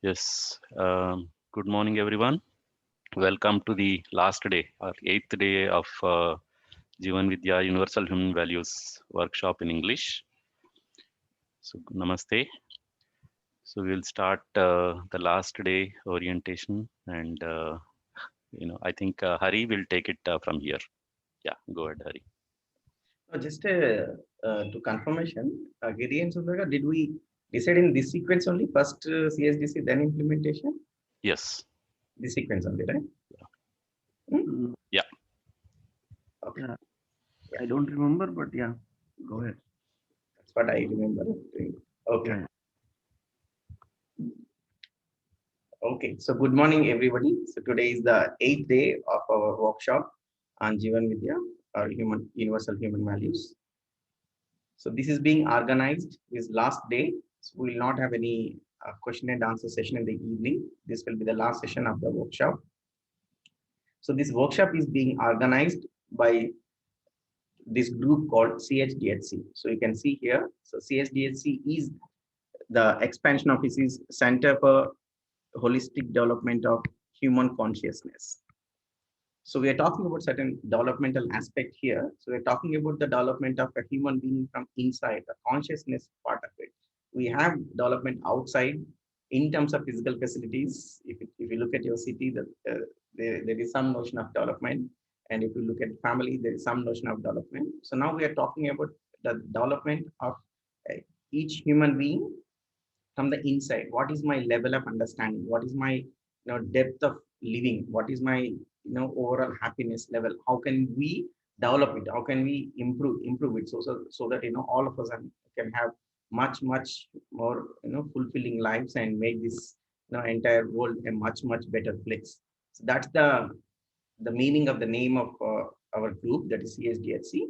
Yes, good morning, everyone. Welcome to the last day, or eighth day of Jivan Vidya Universal Human Values workshop in English. So, namaste. So, we'll start the last day orientation, and I think Hari will take it from here. Yeah, go ahead, Hari. Just to confirmation, Giri and Sundara, did we decide in this sequence only? First CSDC, then implementation? Yes. This sequence only, right? Mm, Yeah. Okay. yeah, Yeah, I don't remember, but yeah, go ahead. that's what I remember doing. Okay. Yeah, yeah. Okay. So good morning, everybody. So today is the eighth day of our workshop on Jivan Vidya, or universal human values. So this is being organized this last day. So we will not have any question and answer session in the evening. This will be the last session of the workshop. So this workshop is being organized by this group called CHDHC. So you can see here. So CHDHC is the expansion of its Center for Holistic Development of Human Consciousness. So we are talking about certain developmental aspect here. So we're talking about the development of a human being from inside, the consciousness part of it. We have development outside in terms of physical facilities. If you look at your city, there is some notion of development. And if you look at family, there is some notion of development. So now we are talking about the development of uh, each human being from the inside. What is my level of understanding? What is my depth of living? What is my overall happiness level? How can we develop it? How can we improve it, so that all of us can have much more fulfilling lives and make this entire world a much better place. So that's the meaning of the name of our group, that is CSDHC,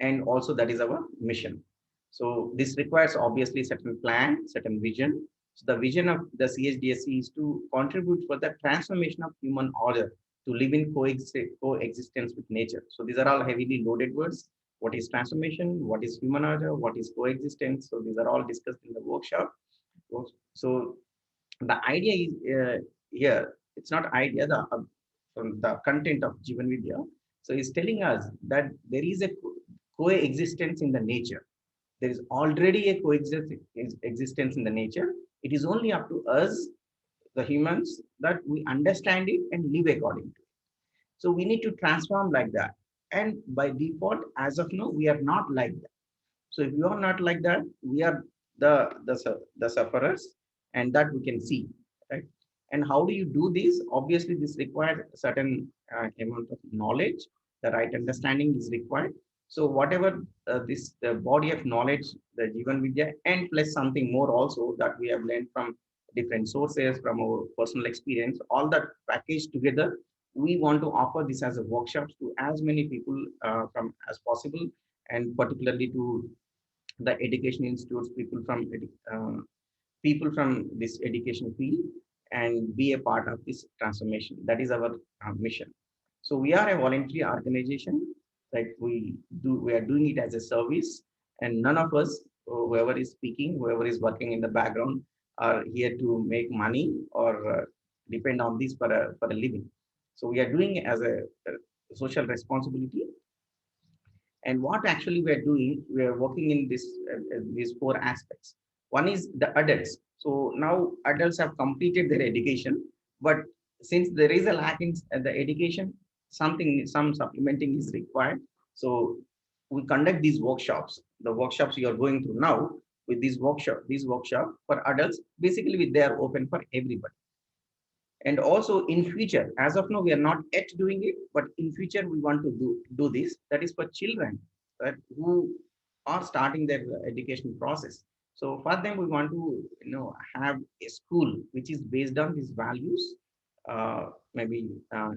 and also that is our mission. So this requires obviously certain plan, certain vision. So the vision of the CHDHC is to contribute for the transformation of human order to live in coexistence with nature. So these are all heavily loaded words. What is transformation? What is human order? What is coexistence? So these are all discussed in the workshop. So the idea is here. It's not idea. From the content of Jivan Vidya. So he's telling us that there is a coexistence in the nature. There is already a coexistence in the nature. It is only up to us, the humans, that we understand it and live according to it. So we need to transform like that. And by default, as of now, we are not like that. So if you are not like that, we are the sufferers, and that we can see, right? And how do you do this? Obviously, this requires a certain amount of knowledge. The right understanding is required. So whatever this the body of knowledge, the Jivan Vidya, and plus something more also that we have learned from different sources, from our personal experience, all that packaged together, we want to offer this as a workshops to as many people from as possible, and particularly to the education institutes, people from this education field, and be a part of this transformation. That is our mission. So we are a voluntary organization. Like we are doing it as a service, and none of us, whoever is speaking, whoever is working in the background, are here to make money or depend on this for a living. So we are doing it as a social responsibility. And what actually we are doing, we are working in these four aspects. One is the adults. So now adults have completed their education, but since there is a lack in the education, some supplementing is required. So we conduct these workshops. The workshops you are going through now, with this workshop for adults, basically they are open for everybody. And also in future, as of now we are not yet doing it, but in future we want to do this. That is for children, right, who are starting their education process. So for them we want to have a school which is based on these values, maybe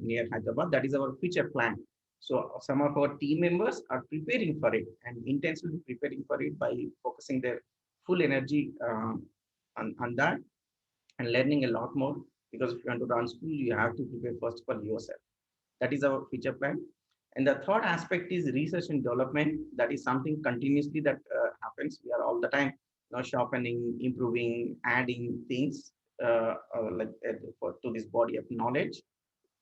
near Hyderabad. That is our future plan. So some of our team members are preparing for it and intensely preparing for it by focusing their full energy on that, and learning a lot more, because if you want to run school, you have to prepare first for yourself. That is our future plan. And the third aspect is research and development. That is something continuously that happens. We are all the time sharpening, improving, adding things to this body of knowledge,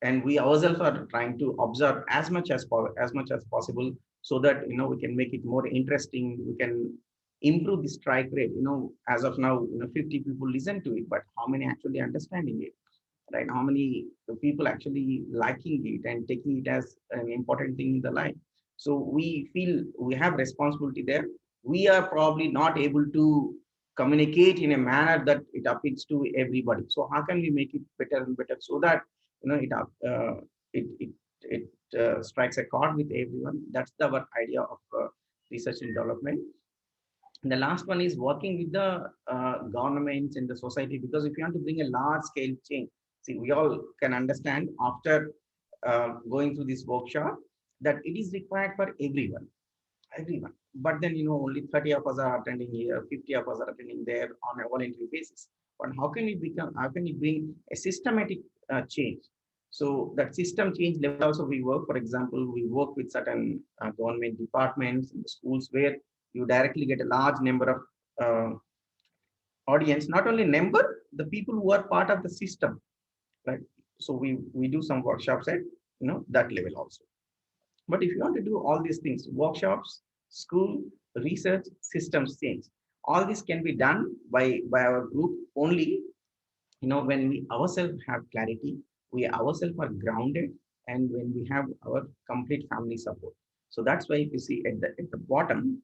and we ourselves are trying to observe as much as possible, so that we can make it more interesting. We can improve the strike rate. As of now, 50 people listen to it, but how many actually understanding it, right? How many people actually liking it and taking it as an important thing in the life? So we feel we have responsibility there. We are probably not able to communicate in a manner that it appeals to everybody. So how can we make it better and better, so that it strikes a chord with everyone? That's our idea of research and development. And the last one is working with the governments and the society, because if you want to bring a large scale change, see, we all can understand after going through this workshop that it is required for everyone. But then, only 30 of us are attending here, 50 of us are attending there on a voluntary basis. But how can we bring a systematic change? So that system change level also we work. For example, we work with certain government departments in the schools, where you directly get a large number of audience, not only number, the people who are part of the system, right? So we do some workshops at that level also. But if you want to do all these things, workshops, school, research, systems change, all this can be done by our group only, when we ourselves have clarity, we ourselves are grounded, and when we have our complete family support. So that's why if you see at the bottom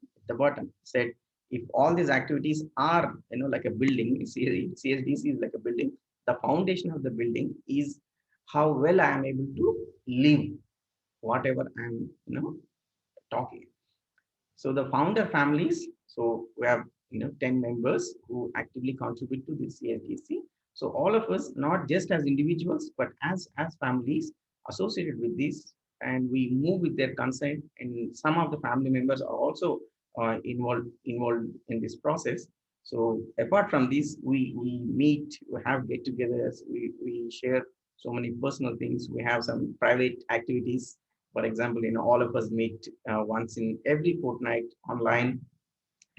said, if all these activities are like a building, you see, CHDC is like a building. The foundation of the building is how well I am able to live whatever I'm talking. So the founder families, so we have 10 members who actively contribute to this CHDC. So all of us, not just as individuals, but as families associated with this, and we move with their consent. And some of the family members are also involved in this process. So apart from this, we meet, we have get-togethers, we share so many personal things. We have some private activities. For example, all of us meet once in every fortnight online,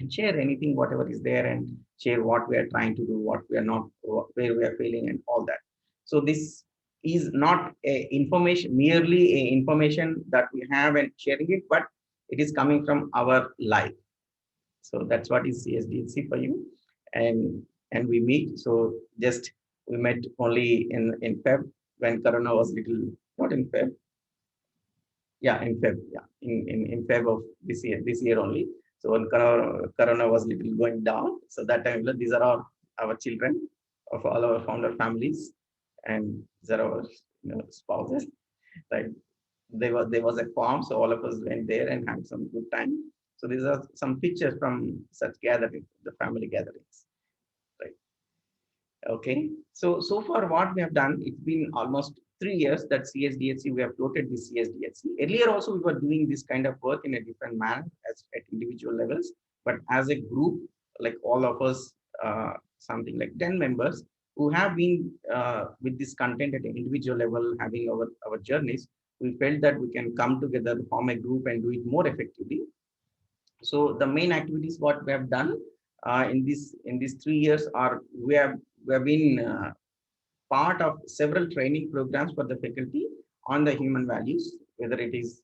and share anything, whatever is there, and share what we are trying to do, what we are not, where we are failing, and all that. So this is not a information, merely a information that we have and sharing it, but it is coming from our life. So that's what is CHDHC for you. And we meet. So just we met only in Feb, when Corona was little, not in Feb, yeah, in Feb, yeah, in Feb of this year only. So when corona was little going down, so that time these are our children of all our founder families, and these are our spouses, right? There was a farm, so all of us went there and had some good time. So these are some pictures from such gatherings, the family gatherings, right? Okay, so far what we have done, it's been almost 3 years that CHDHC, we have floated this CHDHC. Earlier also we were doing this kind of work in a different manner as at individual levels, but as a group, like all of us, something like 10 members who have been with this content at an individual level, having our journeys, we felt that we can come together, form a group, and do it more effectively. So the main activities what we have done in these 3 years are we have been part of several training programs for the faculty on the human values, whether it is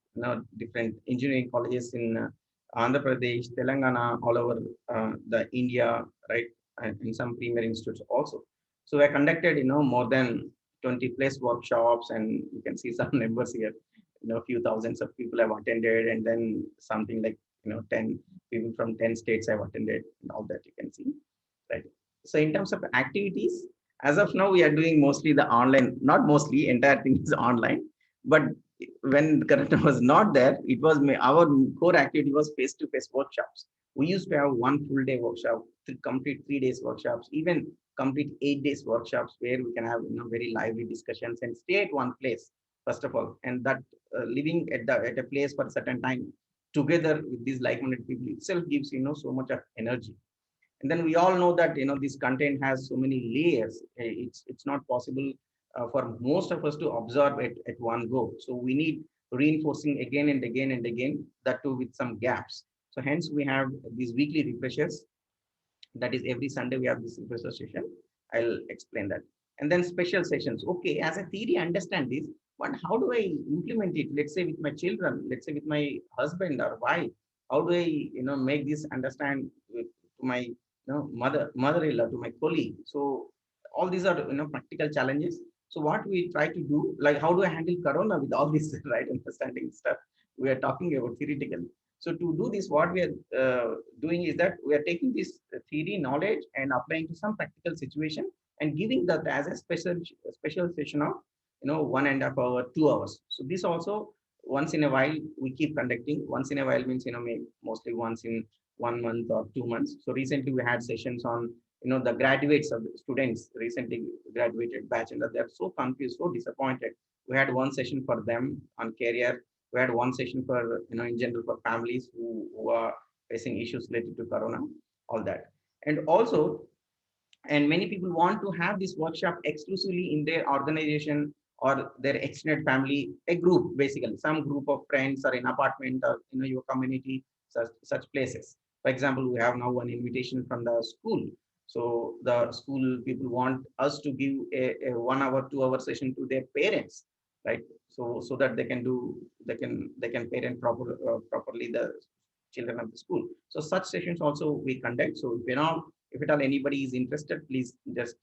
different engineering colleges in Andhra Pradesh, Telangana, all over the India, right, and in some premier institutes also. So we conducted more than 20 plus workshops, and you can see some numbers here. A few thousands of people have attended, and then something like 10 people from 10 states have attended, and all that you can see, right? So in terms of activities, as of now, we are doing mostly the online, not mostly, entire thing is online. But when Corona was not there, it was our core activity was face-to-face workshops. We used to have one full day workshop, to complete 3 days workshops, even complete 8 days workshops, where we can have very lively discussions and stay at one place, first of all, and that living at a place for a certain time together with these like-minded people itself gives so much of energy. And then we all know that this content has so many layers. It's not possible for most of us to absorb it at one go. So we need reinforcing again and again and again, that too with some gaps. So hence we have these weekly refreshers. That is every Sunday we have this refresher session, I'll explain that. And then special sessions. Okay, as a theory, I understand this, but how do I implement it? Let's say with my children, let's say with my husband or wife. How do I, make this understand to my, mother-in-law, to my colleague? So all these are, practical challenges. So what we try to do, like how do I handle Corona with all this, right? Understanding stuff we are talking about theoretically. So to do this, what we are doing is that we are taking this theory knowledge and applying to some practical situation and giving that as a special session of 1.5 hour, 2 hours. So this also once in a while we keep conducting. Once in a while means maybe mostly once in 1 month or 2 months. So recently we had sessions on the graduates of the students recently graduated batch, and they're so confused, so disappointed. We had one session for them on career. We had one session for in general for families who are facing issues related to Corona, all that. And also, and many people want to have this workshop exclusively in their organization or their extended family, a group, basically some group of friends or in apartment or your community, such places. For example, we have now one invitation from the school. So the school people want us to give a 1 hour, 2 hour session to their parents, right? So that they can parent properly the children of the school. So such sessions also we conduct. So if at all anybody is interested, please just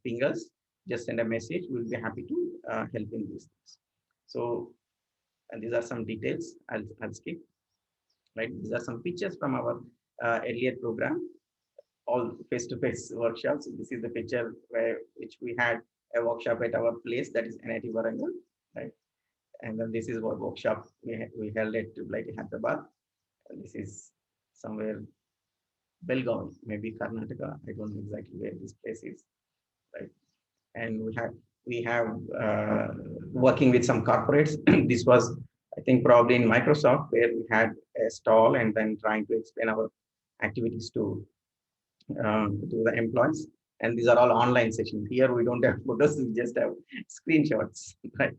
ping us, just send a message. We'll be happy to help in these things. So, and these are some details. I'll skip. Right, these are some pictures from our earlier program, all face-to-face workshops. This is the picture which we had a workshop at our place, that is NIT Warangal, right? And then this is what workshop we held at like Hyderabad. And this is somewhere Belgaum, maybe Karnataka. I don't know exactly where this place is, right? And we have working with some corporates. This was, I think, probably in Microsoft, where we had a stall and then trying to explain our activities to the employees. And these are all online sessions. Here we don't have photos, we just have screenshots, right?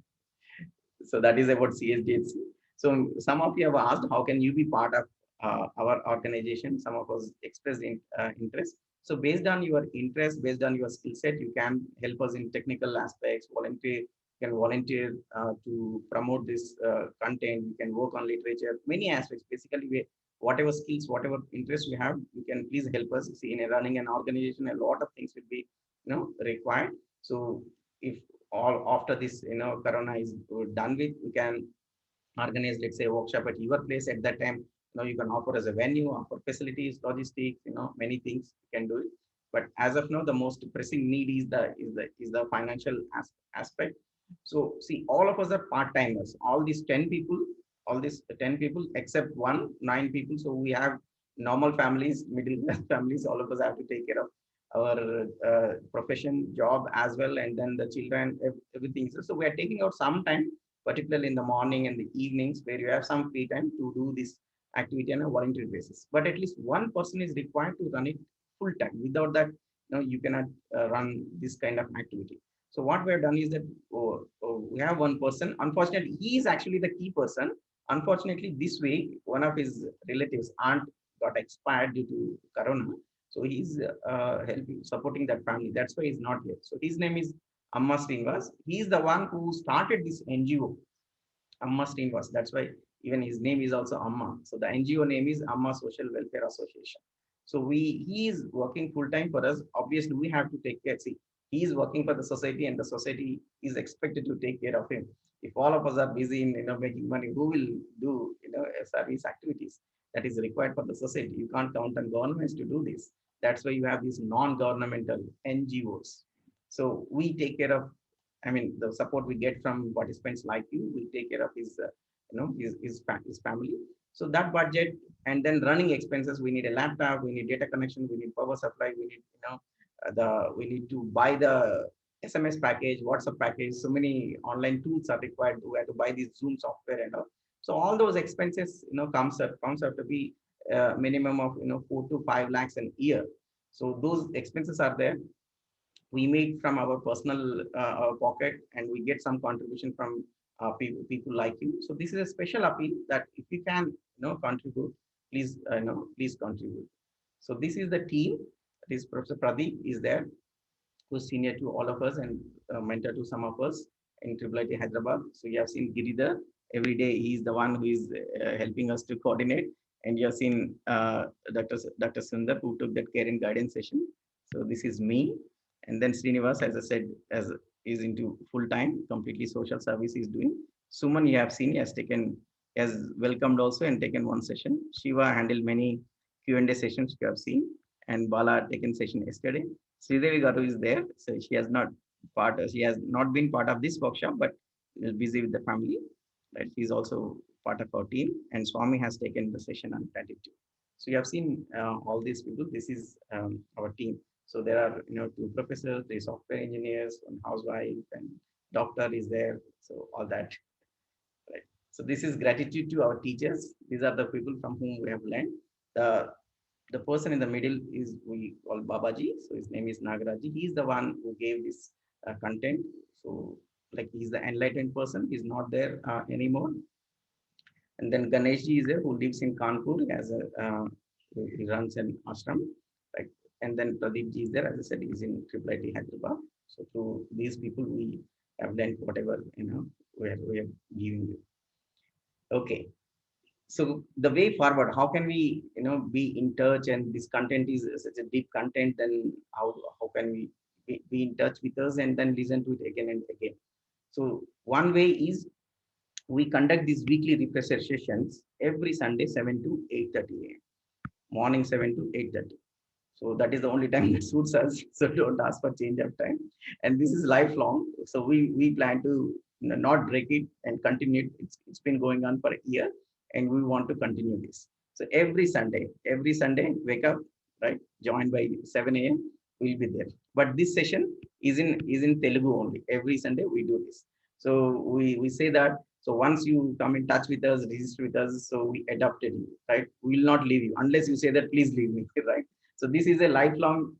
So that is about CHDHC. So some of you have asked, how can you be part of our organization? Some of us expressed interest. So based on your interest, based on your skill set, you can help us in technical aspects, volunteer, you can volunteer to promote this content, you can work on literature, many aspects. Basically, whatever skills, whatever interest you have, you can please help us. See, in running an organization, a lot of things will be required. So if all after this Corona is done with, we can organize, let's say, a workshop at your place. At that time, you can offer as a venue, offer facilities, logistics, many things you can do it. But as of now, the most pressing need is the financial aspect. So see, all of us are part-timers. All these 10 people, except 9 people. So we have normal families, middle class families. All of us have to take care of our profession, job as well, and then the children, everything. So we are taking out some time, particularly in the morning and the evenings, where you have some free time to do this activity on a voluntary basis. But at least one person is required to run it full time. Without that, you cannot run this kind of activity. So what we have done is that we have one person. Unfortunately, he is actually the key person. Unfortunately, this week, one of his relatives, aunt, got expired due to Corona. So he's helping, supporting that family. That's why he's not here. So his name is Amma Srinivas. He is the one who started this NGO, Amma Srinivas. That's why even his name is also Amma. So the NGO name is Amma Social Welfare Association. So he is working full time for us. Obviously, we have to take care. See, he is working for the society, and the society is expected to take care of him. If all of us are busy in making money, who will do service activities that is required for the society? You can't count on governments to do this. That's why you have these non-governmental NGOs. So we take care of, I mean, the support we get from participants like you will take care of his family. So that budget, and then running expenses, we need a laptop, we need data connection, we need power supply, we need we need to buy the SMS package, WhatsApp package. So many online tools are required. We have to buy this Zoom software and all. So all those expenses comes out to be minimum of 4 to 5 lakhs a year. So those expenses are there. We make from our personal our pocket, and we get some contribution from people like you. So this is a special appeal that if you can contribute, please please contribute. So this is the team. This Professor Pradeep is there. who's senior to all of us and mentor to some of us in IIIT Hyderabad. So you have seen Giridhar. Every day he is the one who is helping us to coordinate. And you have seen Dr. Sundar, who took that care and guidance session. So this is me. And then Srinivas, as I said, as is into full time, completely social service he's doing. Suman, you have seen, he has taken, has welcomed also and taken one session. Shiva handled many Q&A sessions you have seen, and Bala had taken session yesterday. Sridevi Garu is there, so she has not been part of this workshop, but is busy with the family. Right, she's also part of our team, and Swami has taken the session on gratitude. So you have seen all these people. This is our team. So there are two professors, three software engineers, one housewife, and doctor is there. So all that. Right. So this is gratitude to our teachers. These are the people from whom we have learned. The person in the middle is we call Babaji. So his name is Nagaraji. He is the one who gave this content. So like he's the enlightened person. He's not there anymore. And then Ganeshji is there who lives in Kanpur as a he runs an ashram. Right. And then Pradeepji is there, as I said, he's in IIIT Hyderabad. So through these people we have learned whatever we are giving you. Okay. So the way forward, how can we be in touch, and this content is such a deep content, then how can we be in touch with us and then listen to it again and again. So one way is we conduct these weekly refresher sessions every Sunday 7 to 8:30 a.m. morning 7 to 8:30. So that is the only time that suits us. So don't ask for change of time. And this is lifelong. So we plan to not break it and continue it. It's been going on for a year, and we want to continue this. So every Sunday, wake up, right? Join by 7 a.m. We'll be there. But this session is in Telugu only. Every Sunday we do this. So we say that. So once you come in touch with us, register with us, so we adopted you, right? We will not leave you unless you say that please leave me, right? So this is a lifelong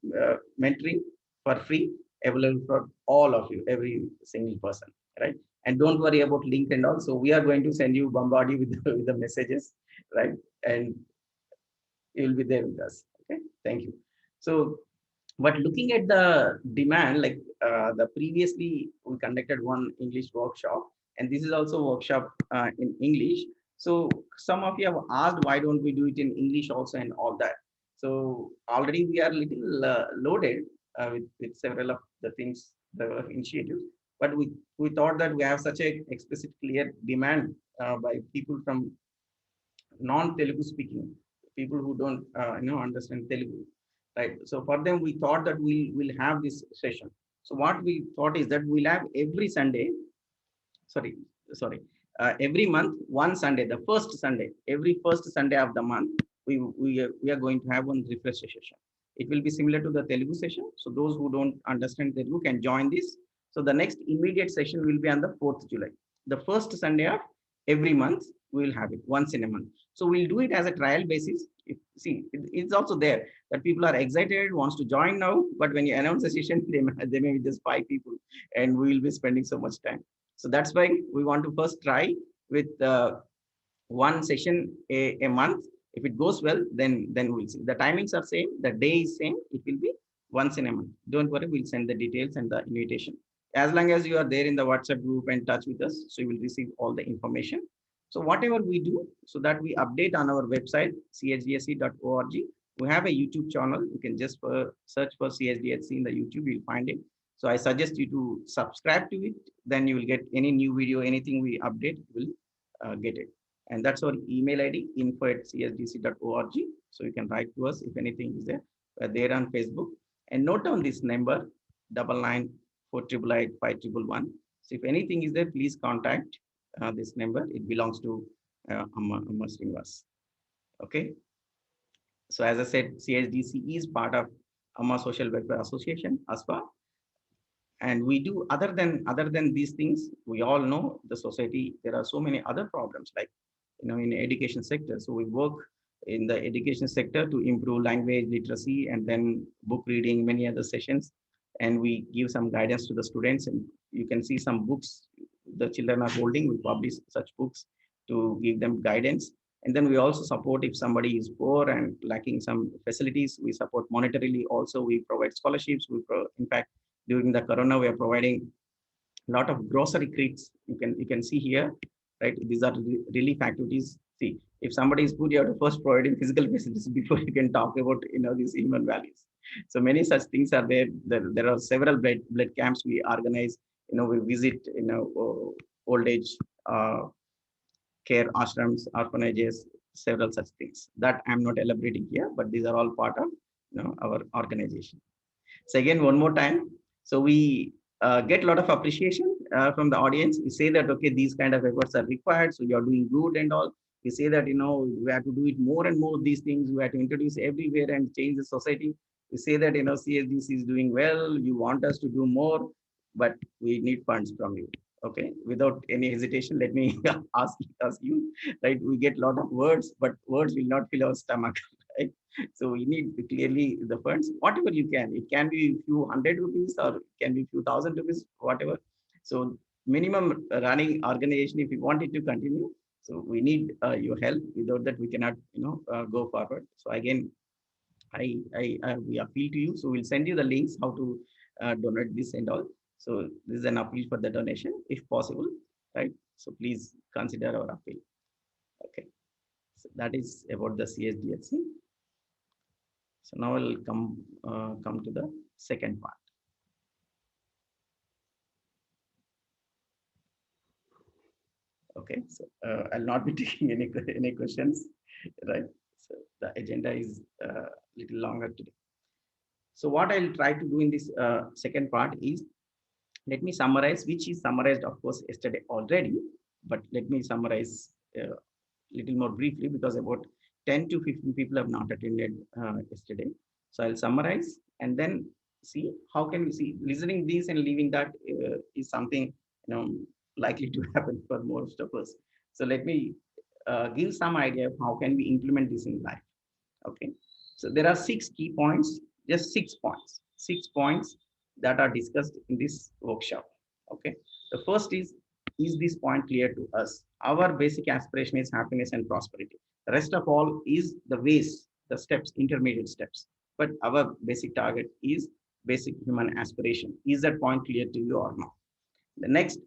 mentoring for free, available for all of you, every single person, right? And don't worry about link and all. So we are going to send you, bombard you with with the messages, right? And you will be there with us. Okay, thank you. So, but looking at the demand, like the previously we conducted one English workshop, and this is also workshop in English. So some of you have asked why don't we do it in English also and all that. So already we are little loaded with several of the things, the initiatives, but we thought that we have such a explicit clear demand by people from non-Telugu speaking, people who don't understand Telugu, right? So for them, we thought that we will have this session. So what we thought is that we'll have every Sunday, sorry, every month, one Sunday, the first Sunday, every first Sunday of the month, we are going to have one refresher session. It will be similar to the Telugu session. So those who don't understand Telugu can join this. So the next immediate session will be on the 4th July. The first Sunday of every month, we will have it once in a month. So we'll do it as a trial basis. It's also there that people are excited, wants to join now, but when you announce a session, they may be just 5 people, and we will be spending so much time. So that's why we want to first try with one session a month. If it goes well, then we'll see. The timings are same, the day is same. It will be once in a month. Don't worry, we'll send the details and the invitation. As long as you are there in the WhatsApp group and touch with us, so you will receive all the information. So whatever we do, so that we update on our website, chdhc.org. We have a YouTube channel. You can just search for CHDHC in the YouTube, you'll find it. So I suggest you to subscribe to it. Then you will get any new video, anything we update, you will get it. And that's our email ID, info@chdhc.org. So you can write to us if anything is there. We're there on Facebook. And note down this number, 994888 So if anything is there, please contact this number. It belongs to Amma Srinivas. Okay. So as I said, CHDC is part of Amma Social Welfare Association, ASWA. And we do other than these things. We all know the society. There are so many other problems, like in the education sector. So we work in the education sector to improve language literacy, and then book reading, many other sessions, and we give some guidance to the students. And you can see some books the children are holding. We publish such books to give them guidance. And then we also support if somebody is poor and lacking some facilities. We support monetarily. Also, we provide scholarships. In fact, During the corona, we are providing a lot of grocery kits. You can see here, right? These are relief activities. See, if somebody is good, you have to first providing physical facilities before you can talk about these human values. So many such things are there. There are several blood camps we organize. We visit old age care ashrams, orphanages, several such things that I'm not elaborating here, but these are all part of our organization. So again, one more time. So we get a lot of appreciation from the audience. We say that, okay, these kind of efforts are required. So you're doing good and all. We say that, we have to do it more and more, these things. We have to introduce everywhere and change the society. We say that, CHDC is doing well. You want us to do more, but we need funds from you. Okay. Without any hesitation, let me ask you, right? We get a lot of words, but words will not fill our stomach, right? So we need clearly the funds, whatever you can. It can be a few hundred rupees or it can be a few thousand rupees, whatever. So minimum running organization, if you want it to continue, so we need your help. Without that, we cannot, go forward. So again, we appeal to you. So we'll send you the links how to donate this and all. So this is an appeal for the donation, if possible, right? So please consider our appeal. Okay. So that is about the CHDHC. So now I'll come to the second part. Okay, so I'll not be taking any questions, right? So the agenda is little longer today. So what I'll try to do in this second part is, let me summarize, which is summarized, of course, yesterday already, but let me summarize a little more briefly, because about 10 to 15 people have not attended yesterday. So I'll summarize and then see how can we see listening this and leaving that is something likely to happen for most of us. So let me give some idea of how can we implement this in life. Okay, so there are 6 key points, just 6 points that are discussed in this workshop. Okay, the first is this point clear to us? Our basic aspiration is happiness and prosperity. The rest of all is the ways, the steps, intermediate steps. But our basic target is basic human aspiration. Is that point clear to you or not? The next,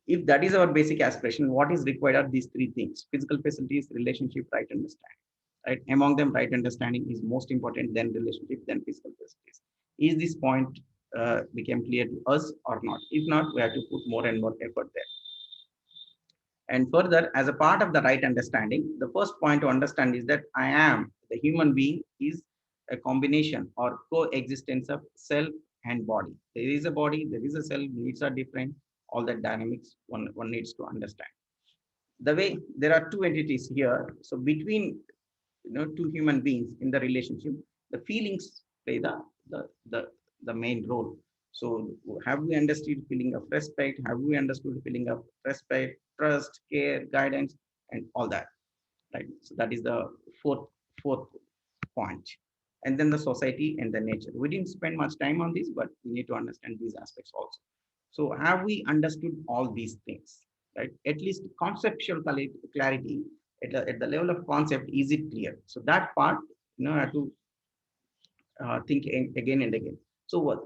if that is our basic aspiration, what is required are these 3 things: physical facilities, relationship, right understanding. Right? Among them, right understanding is most important, then relationship, then physical facilities. Is this point became clear to us or not? If not, we have to put more and more effort there. And further, as a part of the right understanding, the first point to understand is that I am, the human being, is a combination or coexistence of self and body. There is a body, there is a self, needs are different, all the dynamics one needs to understand. The way there are 2 entities here, so between 2 human beings in the relationship, the feelings play the main role. So have we understood feeling of respect? Have we understood feeling of respect, trust, care, guidance, and all that, right? So that is the fourth point. And then the society and the nature. We didn't spend much time on this, but we need to understand these aspects also. So have we understood all these things, right? At least conceptual clarity at the level of concept, is it clear? So that part, I have to think again and again. So what?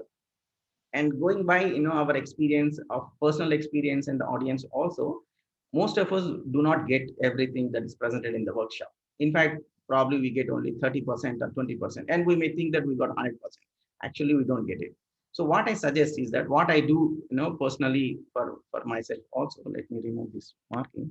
And going by our experience of personal experience and the audience also, most of us do not get everything that is presented in the workshop. In fact, probably we get only 30% or 20%, and we may think that we got 100%. Actually, we don't get it. So what I suggest is that what I do, personally for myself also, let me remove this marking.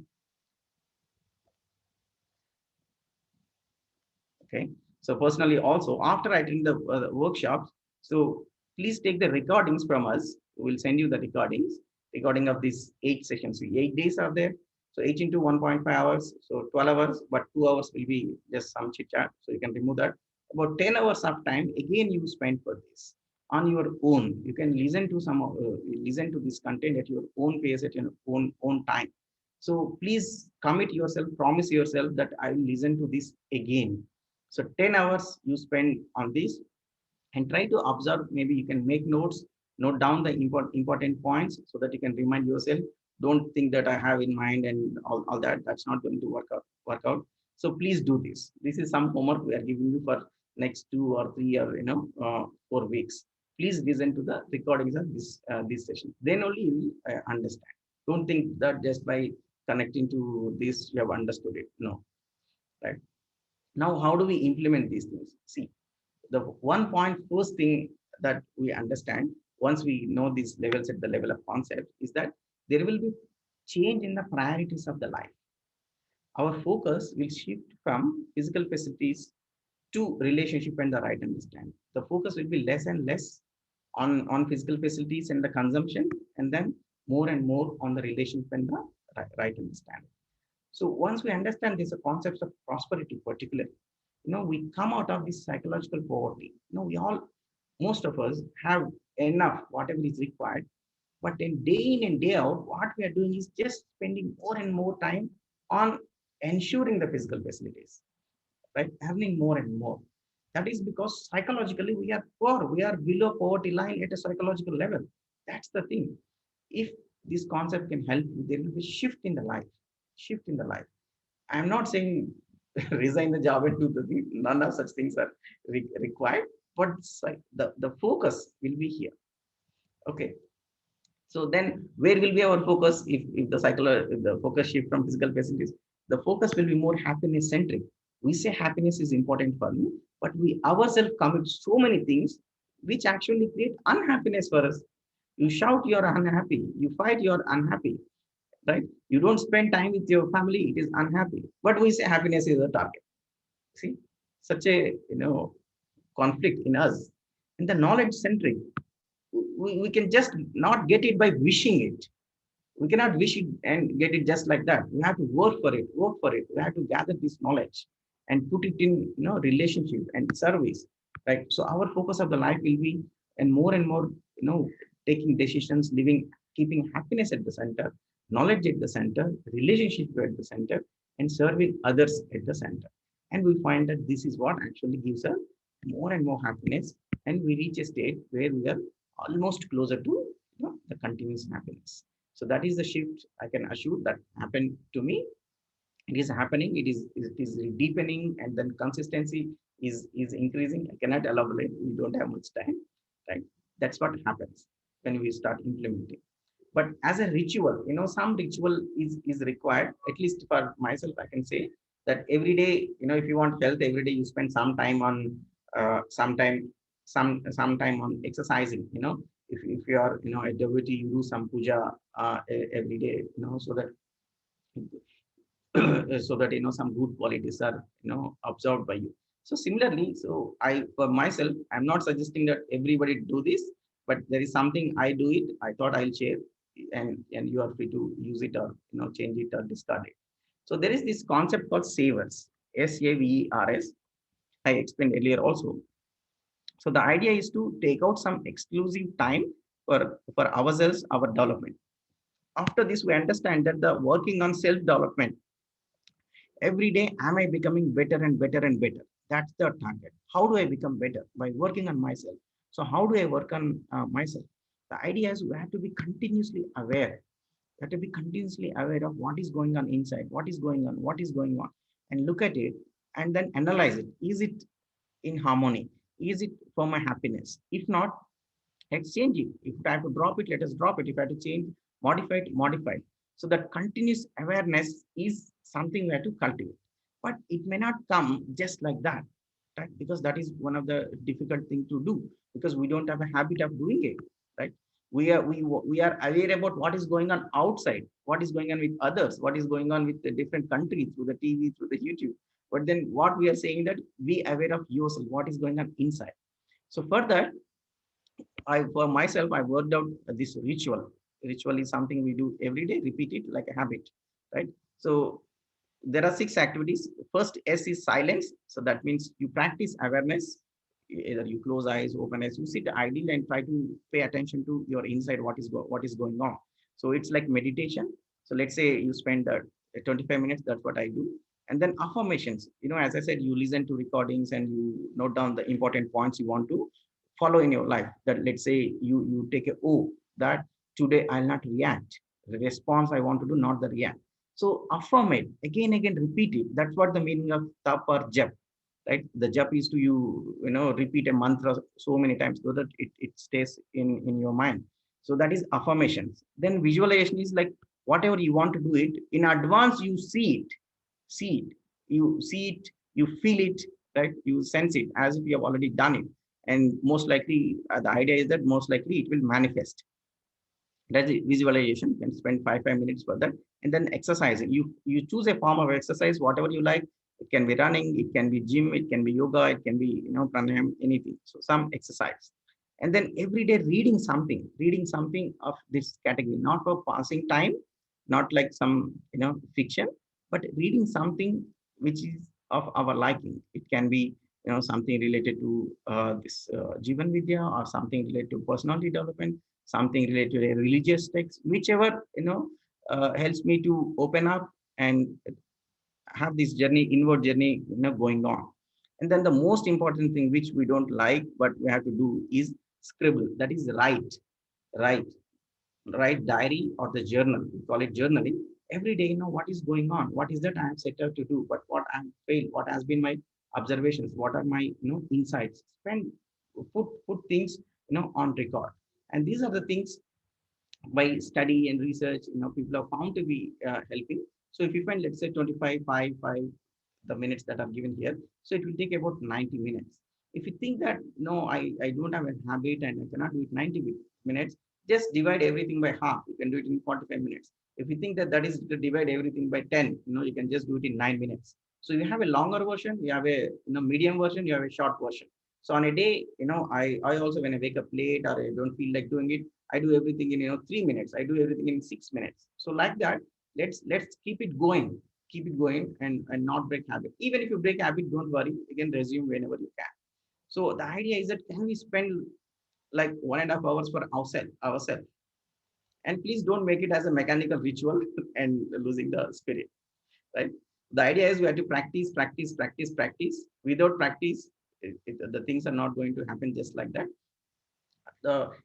Okay, so personally also, after attending the workshops, so please take the recordings from us. We'll send you the recording of these 8 sessions. So 8 days are there, so 8 into 1.5 hours, so 12 hours, but 2 hours will be just some chit chat, so you can remove that. About 10 hours of time again you spend for this on your own. You can listen to listen to this content at your own pace, at your own time. So please commit yourself, promise yourself that I will listen to this again. So 10 hours you spend on this, and try to observe. Maybe you can make notes, note down the important points so that you can remind yourself. Don't think that I have in mind and all that. That's not going to work out. So please do this. This is some homework we are giving you for next 2 or 3 or 4 weeks. please listen to the recordings of this session. Then only you will understand. Don't think that just by connecting to this you have understood it. No, right? Now, how do we implement these things? See, the one point first thing that we understand once we know these levels at the level of concept is that there will be change in the priorities of the life. Our focus will shift from physical facilities to relationship and the right understanding. The focus will be less and less on physical facilities and the consumption, and then more and more on the relationship and the right understanding. So once we understand these concepts of prosperity, particularly, we come out of this psychological poverty. We all, most of us have enough, whatever is required, but then day in and day out, what we are doing is just spending more and more time on ensuring the physical facilities, right? Having more and more. That is because psychologically we are poor. We are below poverty line at a psychological level. That's the thing. If this concept can help you, there will be shift in the life. Shift in the life. I'm not saying resign the job and do the thing. None of such things are required. But the focus will be here. Okay. So then where will be our focus if the focus shift from physical facilities? The focus will be more happiness centric. We say happiness is important for me, but we ourselves commit so many things which actually create unhappiness for us. You shout you're unhappy, you fight you're unhappy, right? You don't spend time with your family, it is unhappy. But we say happiness is a target. See, such a conflict in us. And the knowledge centric, we can just not get it by wishing it. We cannot wish it and get it just like that. We have to work for it, work for it. We have to gather this knowledge and put it in relationship and service, right? So our focus of the life will be and more taking decisions, living, keeping happiness at the center, knowledge at the center, relationship at the center, and serving others at the center. And we find that this is what actually gives us more and more happiness, and we reach a state where we are almost closer to the continuous happiness. So that is the shift I can assure that happened to me. It is happening. It is deepening, and then consistency is increasing. I cannot elaborate. We don't have much time, right? That's what happens when we start implementing. But as a ritual, some ritual is required. At least for myself, I can say that every day, if you want health, every day you spend some time on some time on exercising. If you are a devotee, you do some puja every day, so that so that some good qualities are observed by you. So similarly, so I for myself, I'm not suggesting that everybody do this, but there is something I do it. I thought I'll share, and you are free to use it or change it or discard it. So there is this concept called savers, SAVERS. I explained earlier also. So the idea is to take out some exclusive time for ourselves, our development. After this, we understand that the working on self-development, every day, am I becoming better and better and better? That's the target. How do I become better? By working on myself. So how do I work on myself? The idea is we have to be continuously aware. You have to be continuously aware of what is going on inside, what is going on, and look at it and then analyze it. Is it in harmony? Is it for my happiness? If not, let's change it. If I have to drop it, let us drop it. If I have to change, modify it, modify it. So that continuous awareness is something we have to cultivate. But it may not come just like that, right? Because that is one of the difficult thing to do, because we don't have a habit of doing it, right? We are aware about what is going on outside, what is going on with others, what is going on with the different countries through the TV, through the YouTube. But then what we are saying that be aware of yourself, what is going on inside. So further, for myself, I worked out this ritual. Ritual is something we do every day, repeat it like a habit, right? So there are 6 activities. First, S is silence. So that means you practice awareness. Either you close eyes, open eyes, you sit idle and try to pay attention to your inside, what is going on. So it's like meditation. So let's say you spend 25 minutes. That's what I do. And then affirmations. As I said, you listen to recordings and you note down the important points you want to follow in your life. That let's say you take a O, that today I'll not react. The response I want to do, not the react. So affirm it again, repeat it. That's what the meaning of tap or jap. right? The jap is to repeat a mantra so many times so that it stays in your mind. So that is affirmations. Then visualization is like whatever you want to do it in advance, you see it, you feel it, right? You sense it as if you have already done it. And most likely, the idea is that most likely it will manifest. That's it. Visualization. You can spend 5 minutes for that. And then exercising. You choose a form of exercise, whatever you like. It can be running, it can be gym, it can be yoga, it can be pranayam, anything. So some exercise. And then every day reading something of this category, not for passing time, not like some fiction, but reading something which is of our liking. It can be something related to this Jivan Vidya, or something related to personality development, something related to a religious text, whichever helps me to open up and have this journey, inward journey, going on. And then the most important thing which we don't like but we have to do is scribble. That is write, write diary or the journal. We call it journaling. Every day, what is going on, what is that I have set out to do, but what I'm failed, what has been my observations, what are my insights. Put things on record. And these are the things by study and research, people have found to be helping. So if you find, let's say 25, 5, the minutes that are given here, so it will take about 90 minutes. If you think that, no, I don't have a habit and I cannot do it 90 minutes, just divide everything by half. You can do it in 45 minutes. If you think that that is to divide everything by 10, you can just do it in 9 minutes. So you have a longer version, you have a medium version, you have a short version. So on a day, I also, when I wake up late or I don't feel like doing it, I do everything in 3 minutes. I do everything in 6 minutes. So like that, let's keep it going and not break habit. Even if you break habit, don't worry. You can resume whenever you can. So the idea is that can we spend like 1.5 hours for ourselves? And please don't make it as a mechanical ritual and losing the spirit, right? The idea is we have to practice. Without practice, the things are not going to happen just like that.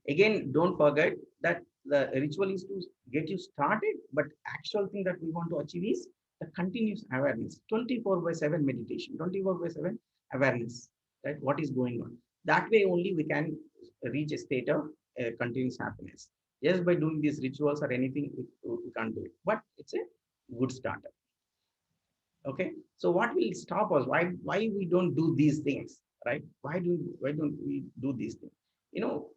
Again, don't forget that the ritual is to get you started, but actual thing that we want to achieve is the continuous awareness, 24/7 meditation, 24/7 awareness, right? What is going on? That way only we can reach a state of continuous happiness. Just by doing these rituals or anything, we can't do it, but it's a good starter. Okay, so what will stop us? Why we don't do these things, right? Why don't we do these things?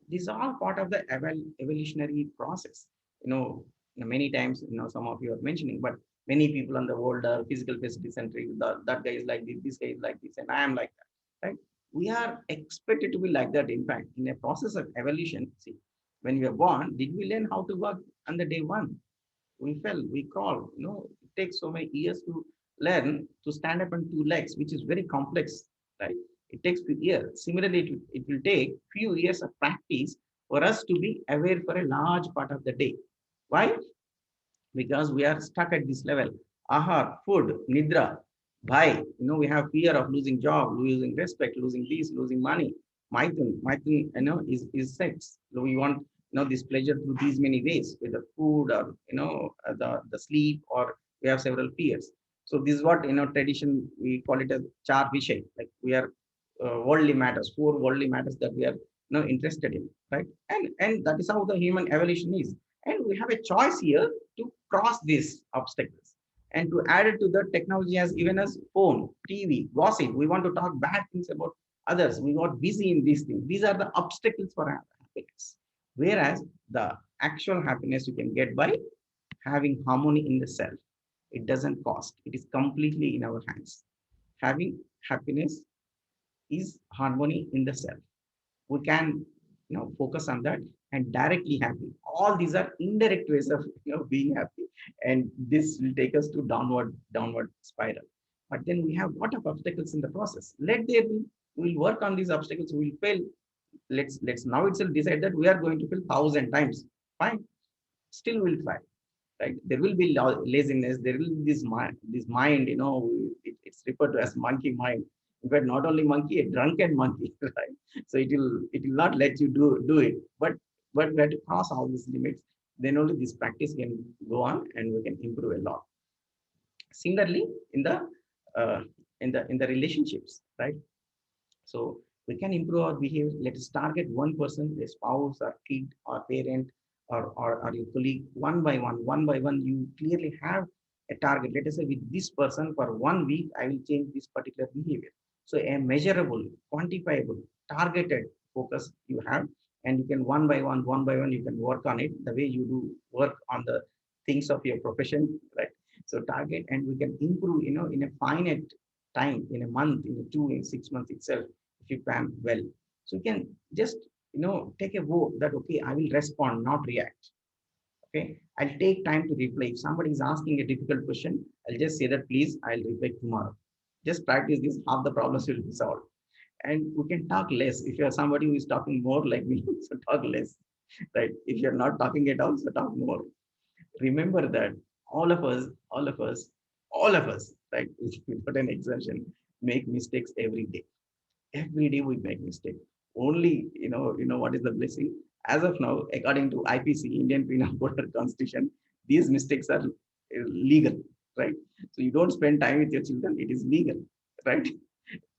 These are all part of the evolutionary process. Many times, some of you are mentioning, but many people on the world are physical facility centric. That guy is like this guy is like this, and I am like that, right? We are expected to be like that. In fact, in a process of evolution, see, when we are born, did we learn how to work on the day one? We fell, we crawl. It takes so many years to learn to stand up on two legs, which is very complex, right? It takes few years. Similarly, it will take few years of practice for us to be aware for a large part of the day. Why? Because we are stuck at this level. Ahar, food, nidra, bhai. We have fear of losing job, losing respect, losing this, losing money. Maithun, is sex. So we want, this pleasure through these many ways, with the food or, the sleep, or we have several fears. So this is what, tradition, we call it as char vishay. Like we are worldly matters, 4 worldly matters that we are, interested in, right? And that is how the human evolution is. And we have a choice here to cross these obstacles. And to add it to the technology has given us phone, TV, gossip. We want to talk bad things about others. We got busy in these things. These are the obstacles for our happiness. Whereas the actual happiness you can get by having harmony in the self. It doesn't cost. It is completely in our hands. Having happiness is harmony in the self. We can focus on that and directly happy. All these are indirect ways of being happy, and this will take us to downward spiral. But then we have what of obstacles in the process. Let there be. We will work on these obstacles. We will fail. Let's now itself decide that we are going to fail 1,000 times. Fine. Still we'll try. Right? There will be laziness. There will be this mind. It's referred to as monkey mind. In fact, not only monkey, a drunken monkey, right? So it will not let you do it. But we have to cross all these limits. Then only this practice can go on, and we can improve a lot. Similarly, in the relationships, right? So we can improve our behavior. Let us target one person, a spouse or kid or parent or your colleague, one by one. You clearly have a target. Let us say with this person for 1 week, I will change this particular behavior. So a measurable, quantifiable, targeted focus you have, and you can one by one, you can work on it the way you do work on the things of your profession, right? So target, and we can improve, in a finite time, in a month, in a 2, in 6 months itself, if you plan well. So you can just, take a vote that, okay, I will respond, not react. Okay, I'll take time to reply. If somebody is asking a difficult question, I'll just say that, please, I'll reply tomorrow. Just practice this, half the problems will be solved. And we can talk less. If you're somebody who is talking more like me, so talk less, right? If you're not talking at all, so talk more. Remember that all of us, right, without an exception, make mistakes every day. Every day we make mistake. Only, what is the blessing? As of now, according to IPC, Indian Penal Code Constitution, these mistakes are legal, right? So you don't spend time with your children, it is legal, right?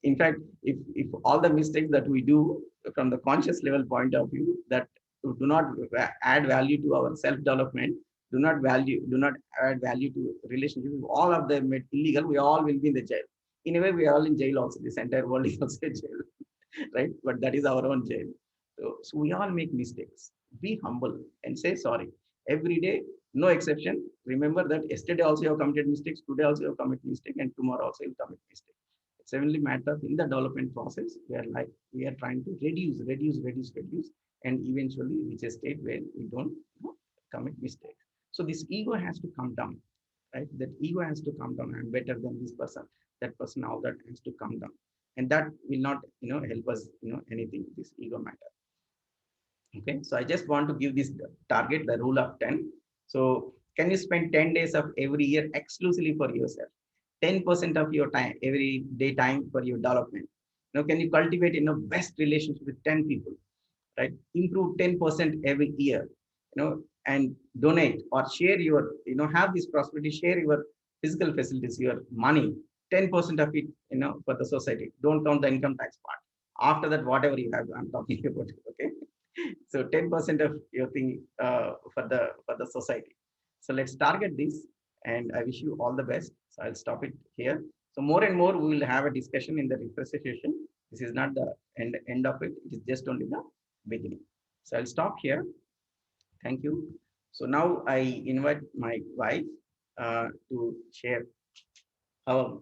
In fact, if all the mistakes that we do from the conscious level point of view that do not add value to our self development, do not add value to relationship, if all of them made illegal, we all will be in the jail. In a way, we are all in jail also. This entire world is also a jail, right? But that is our own jail. So we all make mistakes. Be humble and say sorry. Every day, no exception. Remember that yesterday also you have committed mistakes, today also you have committed mistake, and tomorrow also you commit mistake. It's only matter in the development process where we are trying to reduce, and eventually reach a state where we don't, commit mistakes. So this ego has to come down, right? That ego has to come down. I'm better than this person, that person, all that has to come down, and that will not, help us, anything. This ego matter. Okay, so I just want to give this target, the rule of 10. So can you spend 10 days of every year exclusively for yourself? 10% of your time, every day time for your development. Can you cultivate, best relationship with 10 people, right? Improve 10% every year, and donate or share your, have this prosperity, share your physical facilities, your money, 10% of it, for the society. Don't count the income tax part. After that, whatever you have, I'm talking about it, okay? So 10% of your thing for the society. So let's target this, and I wish you all the best. So I'll stop it here. So more and more we will have a discussion in the refresh session. This is not the end of it. It is just only the beginning. So I'll stop here. Thank you. So now I invite my wife to share our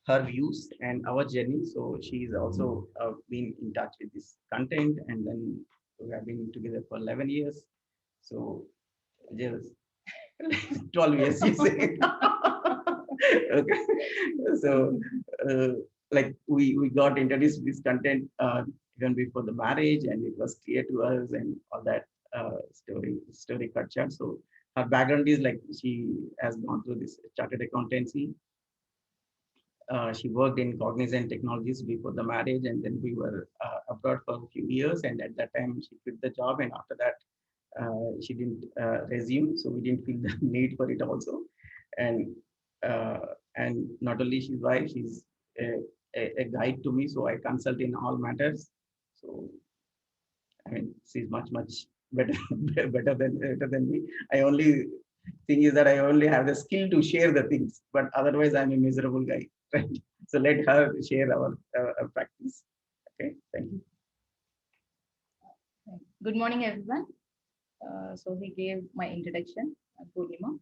her views and our journey. So she is also been in touch with this content, and then we have been together for 11 years. So just 12 years, you say. Okay. So, like we got introduced to this content even before the marriage, and it was clear to us and all that story cut short. So her background is like she has gone through this chartered accountancy. She worked in Cognizant Technologies before the marriage, and then we were abroad for a few years. And at that time, she quit the job, and after that, she didn't resume, so we didn't feel the need for it also. And uh, and not only she's wife, she's a guide to me, so I consult in all matters. So I mean, she's much better better than me. I only thing is that I only have the skill to share the things, but otherwise I'm a miserable guy. Right? So let her share our practice. Okay, thank you. Good morning, everyone. So he gave my introduction, Purnima.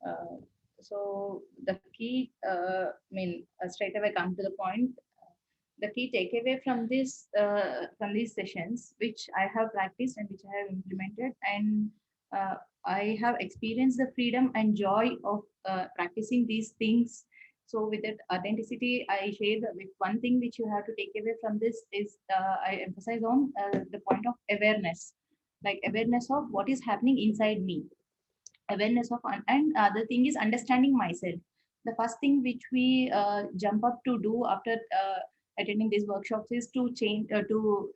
Uh, so the key, straight away come to the point. The key takeaway from these sessions, which I have practiced and which I have implemented, and I have experienced the freedom and joy of practicing these things. So with that authenticity, I share that with one thing which you have to take away from this is I emphasize on the point of awareness, like awareness of what is happening inside me, awareness of, and the thing is understanding myself. The first thing which we jump up to do after attending these workshops is to change, to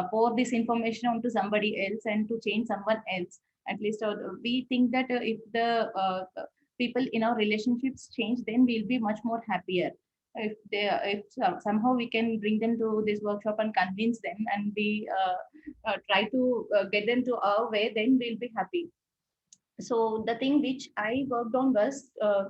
pour this information onto somebody else and to change someone else. At least we think that if the people in our relationships change, then we'll be much more happier. if somehow we can bring them to this workshop and convince them, and we try to get them to our way, then we'll be happy. So the thing which I worked on was, uh,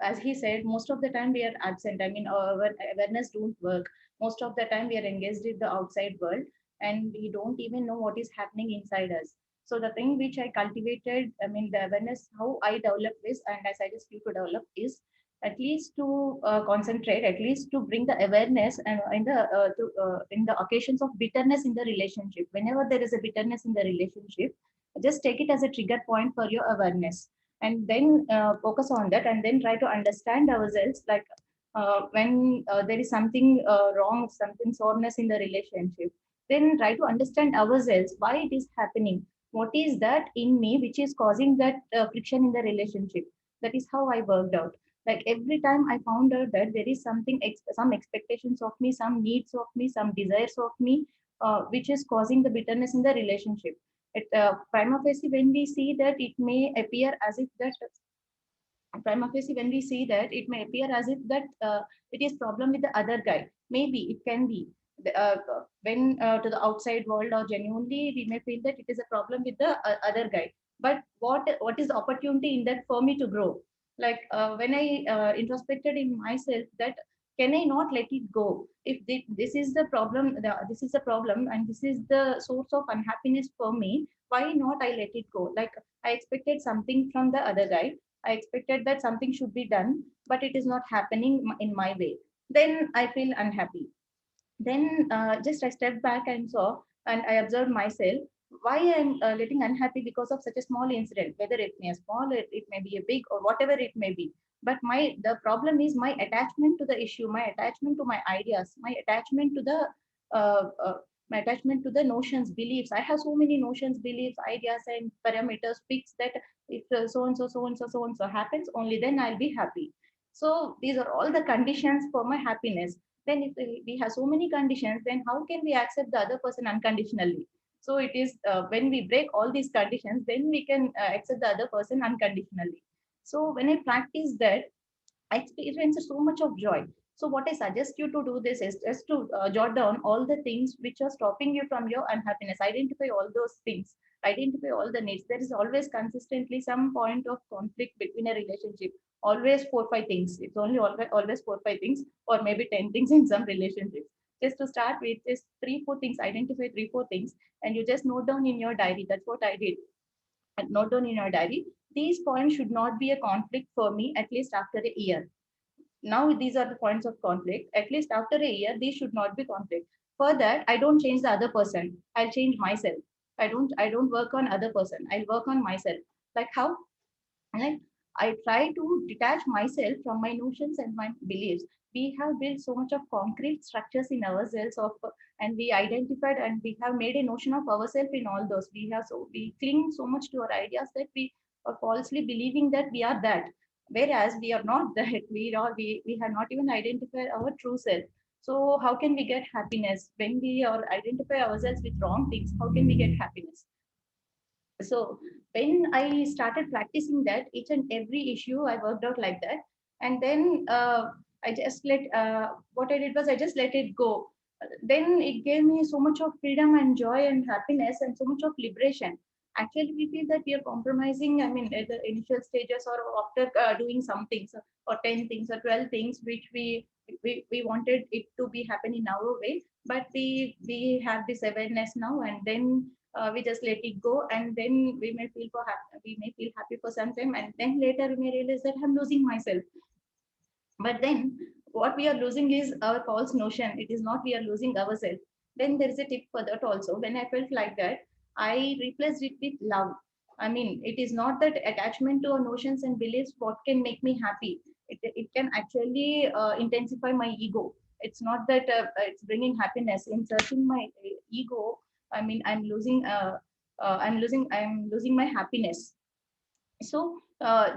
as he said, most of the time we are absent. I mean, our awareness don't work. Most of the time we are engaged with the outside world, and we don't even know what is happening inside us. So the thing which I cultivated, I mean, the awareness, how I develop this, and I suggest you to develop, is at least to concentrate, at least to bring the awareness and in the occasions of bitterness in the relationship. Whenever there is a bitterness in the relationship, just take it as a trigger point for your awareness, and then focus on that, and then try to understand ourselves, like when there is something wrong, something soreness in the relationship, then try to understand ourselves, why it is happening, what is that in me which is causing that friction in the relationship. That is how I worked out. Like every time I found out that there is something some expectations of me, some needs of me, some desires of me, which is causing the bitterness in the relationship. Prima facie, when we see that, it may appear as if that prima facie when we see that, it may appear as if that it is problem with the other guy. Maybe it can be when to the outside world, or genuinely we may feel that it is a problem with the other guy. But what is the opportunity in that for me to grow? Like when I introspected in myself, that can I not let it go? If this is the problem, this is the problem, and this is the source of unhappiness for me, why not I let it go? Like I expected something from the other guy, I expected that something should be done, but it is not happening in my way. Then I feel unhappy. Then just I stepped back and saw, and I observed myself, why I'm getting unhappy because of such a small incident, whether it may be small, it may be a big, or whatever it may be. But the problem is my attachment to the issue, my attachment to my ideas, my attachment to the uh, uh, my attachment to the notions, beliefs. I have so many notions, beliefs, ideas, and parameters fixed that if so and so, so and so, so and so happens, only then I'll be happy. So these are all the conditions for my happiness. Then if we have so many conditions, then how can we accept the other person unconditionally? So it is when we break all these conditions, then we can accept the other person unconditionally. So when I practice that, I experience so much of joy. So what I suggest you to do this is just to jot down all the things which are stopping you from your unhappiness. Identify all those things. Identify all the needs. There is always consistently some point of conflict between a relationship. Always 4 5 things. It's only always 4 5 things, or maybe 10 things in some relationships. Just to start with, just 3 4 things. Identify 3 4 things, and you just note down in your diary. That's what I did. And note down in your diary. These points should not be a conflict for me, at least after a year. Now these are the points of conflict. At least after a year, these should not be conflict. For that, I don't change the other person. I'll change myself. I don't work on other person. I'll work on myself. Like how? Like I try to detach myself from my notions and my beliefs. We have built so much of concrete structures in ourselves of, and we identified and we have made a notion of ourselves in all those. We cling so much to our ideas that we are falsely believing that we are that, whereas we are not that. We have not even identified our true self. So how can we get happiness when we are identify ourselves with wrong things? How can we get happiness? So when I started practicing that, each and every issue I worked out like that. And then I just what I did was I just let it go. Then it gave me so much of freedom and joy and happiness and so much of liberation. Actually, we feel that we are compromising, I mean, at the initial stages, or after doing some things, or 10 things or 12 things, which we wanted it to be happen in our way. But we have this awareness now, and then we just let it go, and then we may feel happy for some time, and then later we may realize that I'm losing myself. But then what we are losing is our false notion. It is not we are losing ourselves. Then there is a tip for that also. When I felt like that, I replaced it with love. I mean, it is not that attachment to our notions and beliefs what can make me happy. It can actually intensify my ego. It's not that it's bringing happiness. In searching my ego, I mean, I'm losing my happiness. So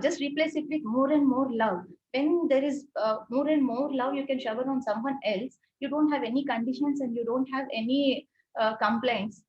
just replace it with more and more love. When there is more and more love you can shower on someone else, you don't have any conditions and you don't have any complaints.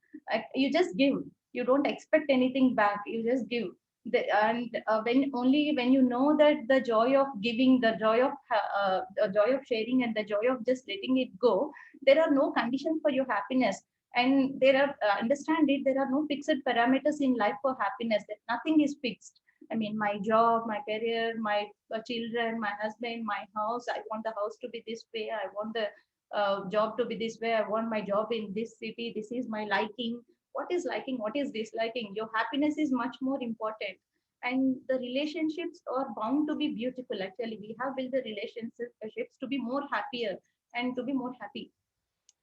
You just give. You don't expect anything back, you just give. When you know that the joy of giving, the joy of sharing, and the joy of just letting it go, there are no conditions for your happiness. And there are understand it, there are no fixed parameters in life for happiness, that nothing is fixed. I mean, my job, my career, my children, my husband, my house, I want the house to be this way, I want the job to be this way, I want my job in this city, this is my liking. What is liking, what is disliking? Your happiness is much more important. And the relationships are bound to be beautiful. Actually, we have built the relationships to be more happier and to be more happy.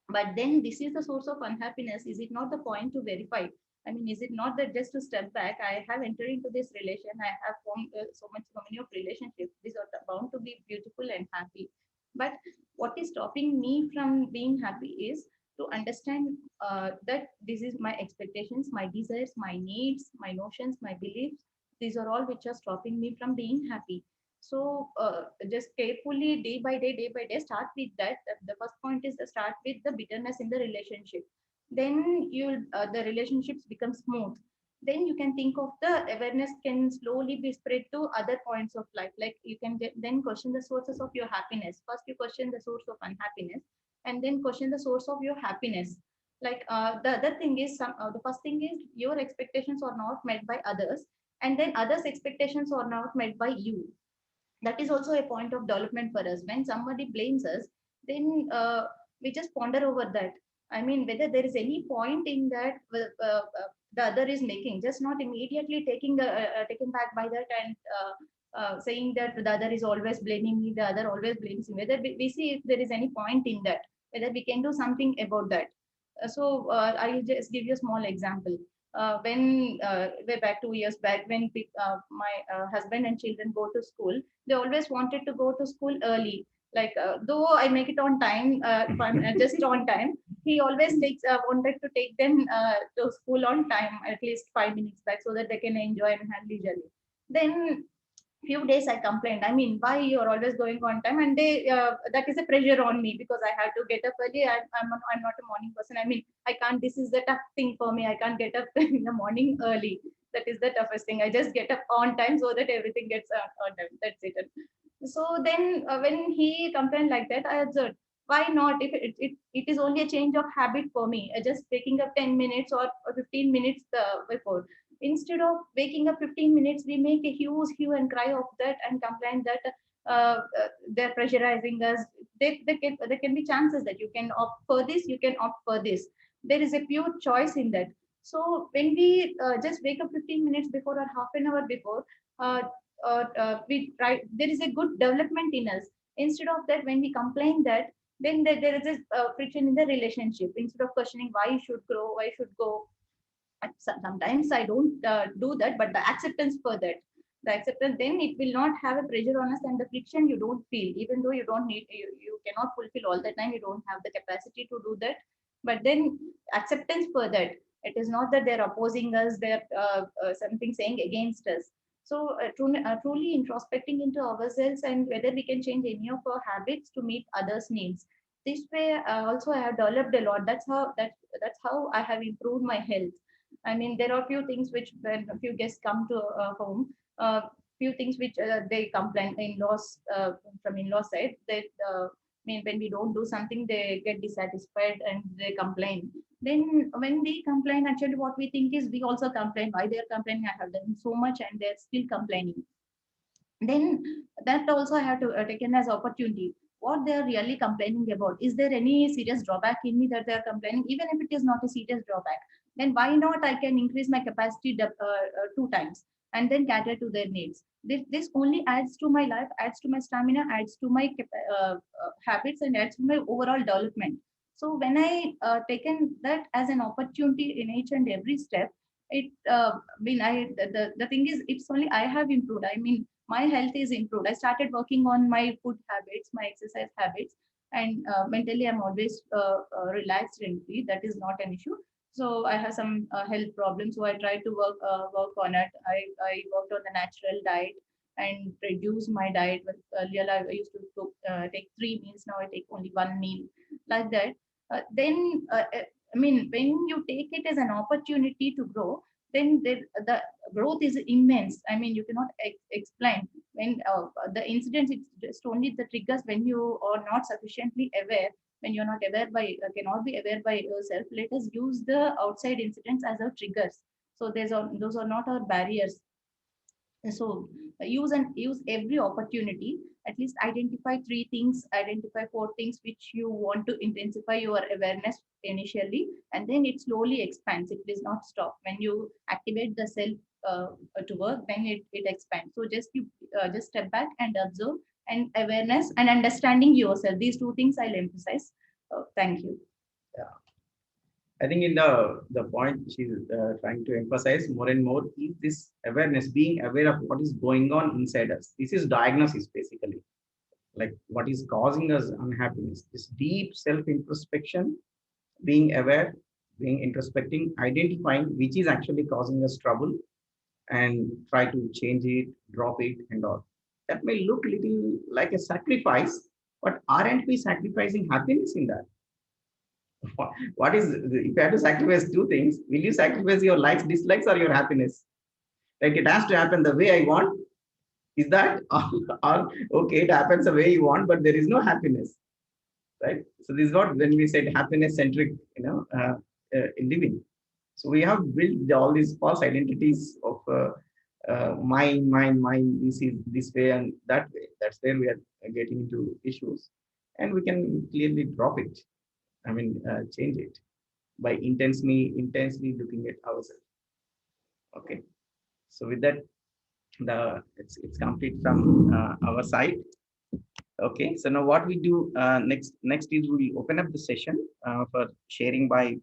But then this is the source of unhappiness. Is it not the point to verify? I mean, is it not that just to step back, I have entered into this relation, I have formed so many of relationships, these are bound to be beautiful and happy. But what is stopping me from being happy is to understand that this is my expectations, my desires, my needs, my notions, my beliefs, these are all which are stopping me from being happy. So just carefully, day by day, start with that. The first point is to start with the bitterness in the relationship. Then the relationships become smooth. Then you can think of the awareness can slowly be spread to other points of life. Like you can then question the sources of your happiness. First, you question the source of unhappiness, and then question the source of your happiness. Like the other thing is, the first thing is your expectations are not met by others, and then others' expectations are not met by you. That is also a point of development for us. When somebody blames us, then we just ponder over that. I mean, whether there is any point in that the other is making, just not immediately taken back by that, and saying that the other is always blaming me, the other always blames me. Whether we see if there is any point in that, whether we can do something about that. I'll just give you a small example. When way back 2 years back, when my husband and children go to school, they always wanted to go to school early. Like though I make it on time, if I'm just on time, he always takes wanted to take them to school on time, at least 5 minutes back, so that they can enjoy and have leisurely. Then few days I complained. I mean, why you're always going on time? And they that is a pressure on me because I had to get up early. I'm not a morning person. I mean, I can't. This is the tough thing for me. I can't get up in the morning early. That is the toughest thing. I just get up on time so that everything gets on time. That's it. So then when he complained like that, I observed, why not? If it is only a change of habit for me, just waking up 10 minutes or 15 minutes before. Instead of waking up 15 minutes, we make a huge hue and cry of that and complain that they're pressurizing us. There can be chances that you can opt for this, you can opt for this. There is a pure choice in that. So when we just wake up 15 minutes before or half an hour before, uh, we try, there is a good development in us. Instead of that, when we complain that, then there is a friction in the relationship. Instead of questioning why you should grow, why should go, sometimes I don't do that, but the acceptance for that, the acceptance, then it will not have a pressure on us, and the friction you don't feel, even though you don't need, you cannot fulfill all the time, you don't have the capacity to do that. But then acceptance for that, it is not that they're opposing us, they're something saying against us. So truly introspecting into ourselves and whether we can change any of our habits to meet others' needs. This way, also I have developed a lot. That's how I have improved my health. I mean, there are few things which when a few guests come to home, few things which they complain, in-laws from in-law side, that I mean, when we don't do something, they get dissatisfied and they complain. Then when they complain, actually what we think is we also complain. Why they are complaining? I have done so much and they're still complaining. Then that also I have to taken as opportunity. What they are really complaining about, is there any serious drawback in me that they are complaining? Even if it is not a serious drawback, then why not I can increase my capacity 2 times and then cater to their needs. This only adds to my life, adds to my stamina, adds to my habits, and adds to my overall development. So when I taken that as an opportunity in each and every step, it I mean, the thing is, it's only I have improved. I mean, my health is improved. I started working on my food habits, my exercise habits, and mentally I'm always relaxed and free. That is not an issue. So I have some health problems, so I try to work on it. I worked on the natural diet and reduce my diet. But earlier I used to take 3 meals. Now I take only 1 meal, like that. Then I mean, when you take it as an opportunity to grow, then the growth is immense. I mean, you cannot explain when the incidents. It's just only the triggers when you are not sufficiently aware. When you're not aware by cannot be aware by yourself. Let us use the outside incidents as our triggers. So those are not our barriers. So use every opportunity. At least identify 3 things, identify 4 things which you want to intensify your awareness initially, and then it slowly expands. It does not stop. When you activate the self to work, then it expands. So just step back and observe, and awareness and understanding yourself. These 2 things I'll emphasize. Thank you. Yeah. I think in the point she's trying to emphasize more and more is this awareness, being aware of what is going on inside us. This is diagnosis basically, like what is causing us unhappiness. This deep self-introspection, being aware, being introspecting, identifying which is actually causing us trouble, and try to change it, drop it, and all. That may look little like a sacrifice, but aren't we sacrificing happiness in that? What is, if you have to sacrifice 2 things, will you sacrifice your likes, dislikes, or your happiness? Like it has to happen the way I want. Is that or okay, it happens the way you want, but there is no happiness, right? So this is what when we said happiness centric, living. So we have built all these false identities of mine. This is this way and that way. That's where we are getting into issues, and we can clearly drop it. I mean, change it by intensely looking at ourselves. Okay. So with that, it's complete from our side. Okay. So now what we do next is we open up the session for sharing by